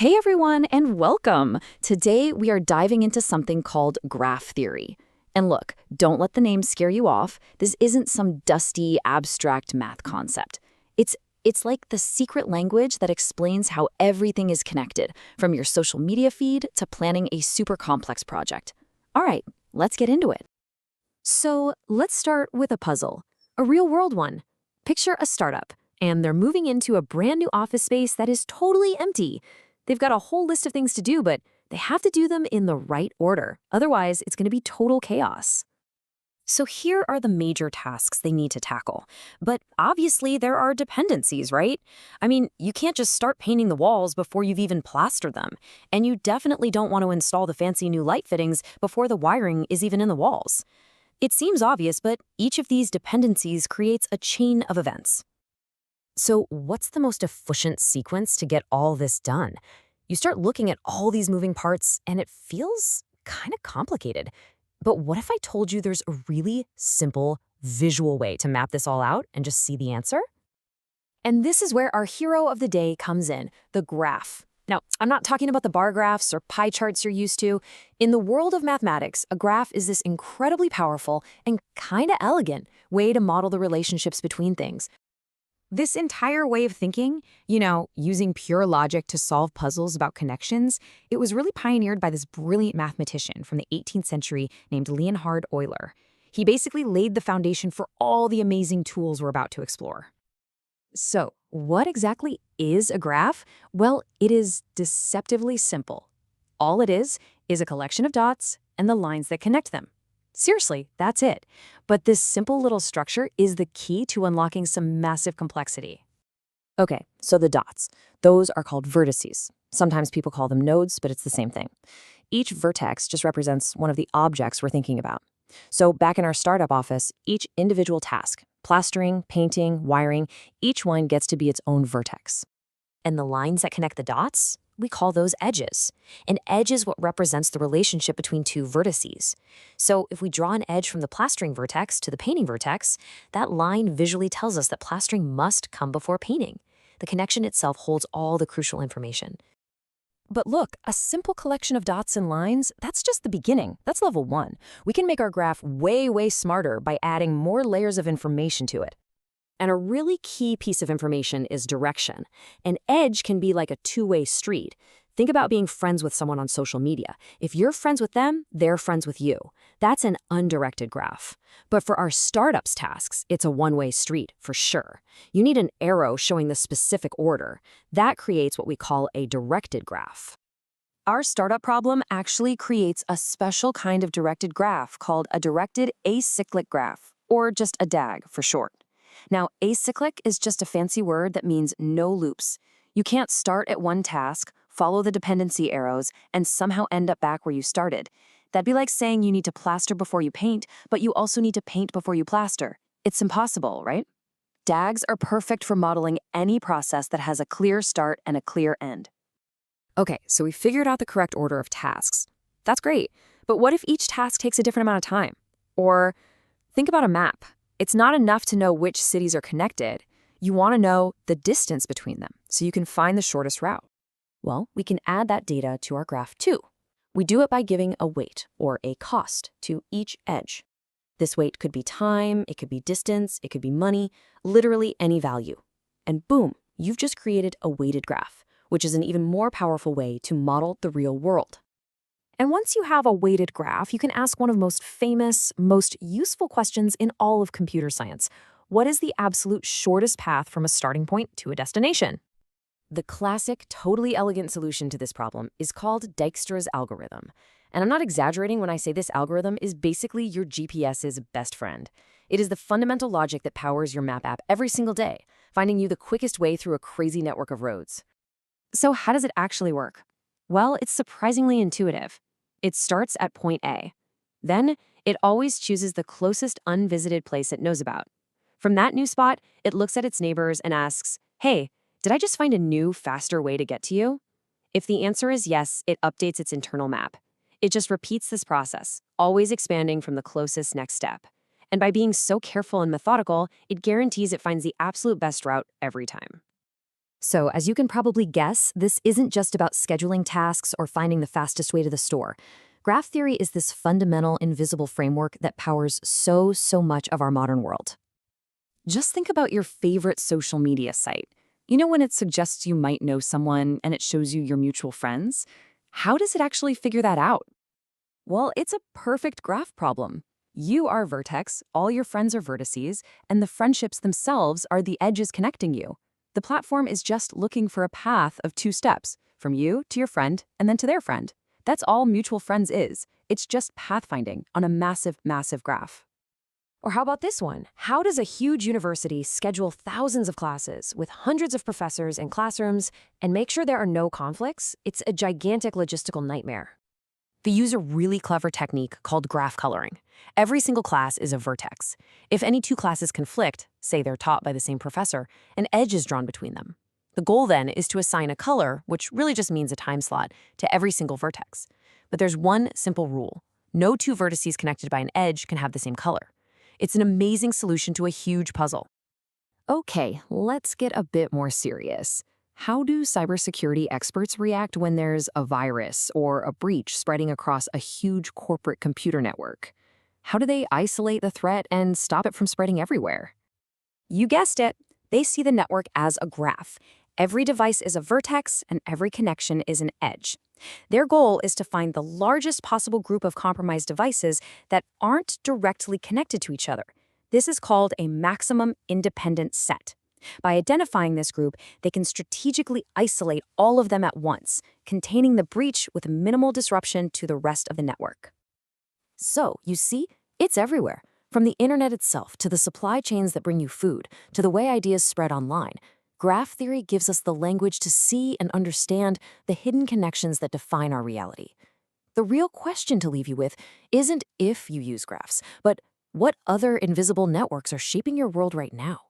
Hey everyone, and welcome! Today we are diving into something called graph theory. And look, don't let the name scare you off. This isn't some dusty, abstract math concept. It's like the secret language that explains how everything is connected, from your social media feed to planning a super complex project. All right, let's get into it. So let's start with a puzzle, a real-world one. Picture a startup, and they're moving into a brand new office space that is totally empty. They've got a whole list of things to do, but they have to do them in the right order. Otherwise, it's going to be total chaos. So here are the major tasks they need to tackle. But obviously, there are dependencies, right? I mean, you can't just start painting the walls before you've even plastered them. And you definitely don't want to install the fancy new light fittings before the wiring is even in the walls. It seems obvious, but each of these dependencies creates a chain of events. So what's the most efficient sequence to get all this done? You start looking at all these moving parts, and it feels kind of complicated. But what if I told you there's a really simple, visual way to map this all out and just see the answer? And this is where our hero of the day comes in, the graph. Now, I'm not talking about the bar graphs or pie charts you're used to. In the world of mathematics, a graph is this incredibly powerful and kind of elegant way to model the relationships between things. This entire way of thinking, using pure logic to solve puzzles about connections, it was really pioneered by this brilliant mathematician from the 18th century named Leonhard Euler. He basically laid the foundation for all the amazing tools we're about to explore. So, what exactly is a graph? Well, it is deceptively simple. All it is a collection of dots and the lines that connect them. Seriously, that's it. But this simple little structure is the key to unlocking some massive complexity. Okay, so the dots. Those are called vertices. Sometimes people call them nodes, but it's the same thing. Each vertex just represents one of the objects we're thinking about. So back in our startup office, each individual task, plastering, painting, wiring, each one gets to be its own vertex. And the lines that connect the dots? We call those edges. An edge is what represents the relationship between two vertices. So if we draw an edge from the plastering vertex to the painting vertex, that line visually tells us that plastering must come before painting. The connection itself holds all the crucial information. But look, a simple collection of dots and lines, that's just the beginning. That's level 1. We can make our graph way, way smarter by adding more layers of information to it. And a really key piece of information is direction. An edge can be like a two-way street. Think about being friends with someone on social media. If you're friends with them, they're friends with you. That's an undirected graph. But for our startups tasks, it's a one-way street for sure. You need an arrow showing the specific order. That creates what we call a directed graph. Our startup problem actually creates a special kind of directed graph called a directed acyclic graph, or just a DAG for short. Now, acyclic is just a fancy word that means no loops. You can't start at one task, follow the dependency arrows, and somehow end up back where you started. That'd be like saying you need to plaster before you paint, but you also need to paint before you plaster. It's impossible, right? DAGs are perfect for modeling any process that has a clear start and a clear end. Okay, so we figured out the correct order of tasks. That's great, but what if each task takes a different amount of time? Or think about a map. It's not enough to know which cities are connected. You want to know the distance between them so you can find the shortest route. Well, we can add that data to our graph too. We do it by giving a weight, or a cost, to each edge. This weight could be time, it could be distance, it could be money, literally any value. And boom, you've just created a weighted graph, which is an even more powerful way to model the real world. And once you have a weighted graph, you can ask one of the most famous, most useful questions in all of computer science. What is the absolute shortest path from a starting point to a destination? The classic, totally elegant solution to this problem is called Dijkstra's algorithm. And I'm not exaggerating when I say this algorithm is basically your GPS's best friend. It is the fundamental logic that powers your map app every single day, finding you the quickest way through a crazy network of roads. So how does it actually work? Well, it's surprisingly intuitive. It starts at point A. Then, it always chooses the closest unvisited place it knows about. From that new spot, it looks at its neighbors and asks, "Hey, did I just find a new, faster way to get to you?" If the answer is yes, it updates its internal map. It just repeats this process, always expanding from the closest next step. And by being so careful and methodical, it guarantees it finds the absolute best route every time. So, as you can probably guess, this isn't just about scheduling tasks or finding the fastest way to the store. Graph theory is this fundamental invisible framework that powers so much of our modern world. Just think about your favorite social media site. You know when it suggests you might know someone and it shows you your mutual friends? How does it actually figure that out? Well, it's a perfect graph problem. You are a vertex, all your friends are vertices, and the friendships themselves are the edges connecting you. The platform is just looking for a path of 2 steps, from you to your friend and then to their friend. That's all mutual friends is. It's just pathfinding on a massive graph. Or how about this one? How does a huge university schedule thousands of classes with hundreds of professors and classrooms and make sure there are no conflicts? It's a gigantic logistical nightmare. They use a really clever technique called graph coloring. Every single class is a vertex. If any 2 classes conflict, say they're taught by the same professor, an edge is drawn between them. The goal then is to assign a color, which really just means a time slot, to every single vertex. But there's one simple rule. No 2 vertices connected by an edge can have the same color. It's an amazing solution to a huge puzzle. Okay, let's get a bit more serious. How do cybersecurity experts react when there's a virus or a breach spreading across a huge corporate computer network? How do they isolate the threat and stop it from spreading everywhere? You guessed it. They see the network as a graph. Every device is a vertex and every connection is an edge. Their goal is to find the largest possible group of compromised devices that aren't directly connected to each other. This is called a maximum independent set. By identifying this group, they can strategically isolate all of them at once, containing the breach with minimal disruption to the rest of the network. So, you see, it's everywhere. From the internet itself to the supply chains that bring you food, to the way ideas spread online. Graph theory gives us the language to see and understand the hidden connections that define our reality. The real question to leave you with isn't if you use graphs, but what other invisible networks are shaping your world right now?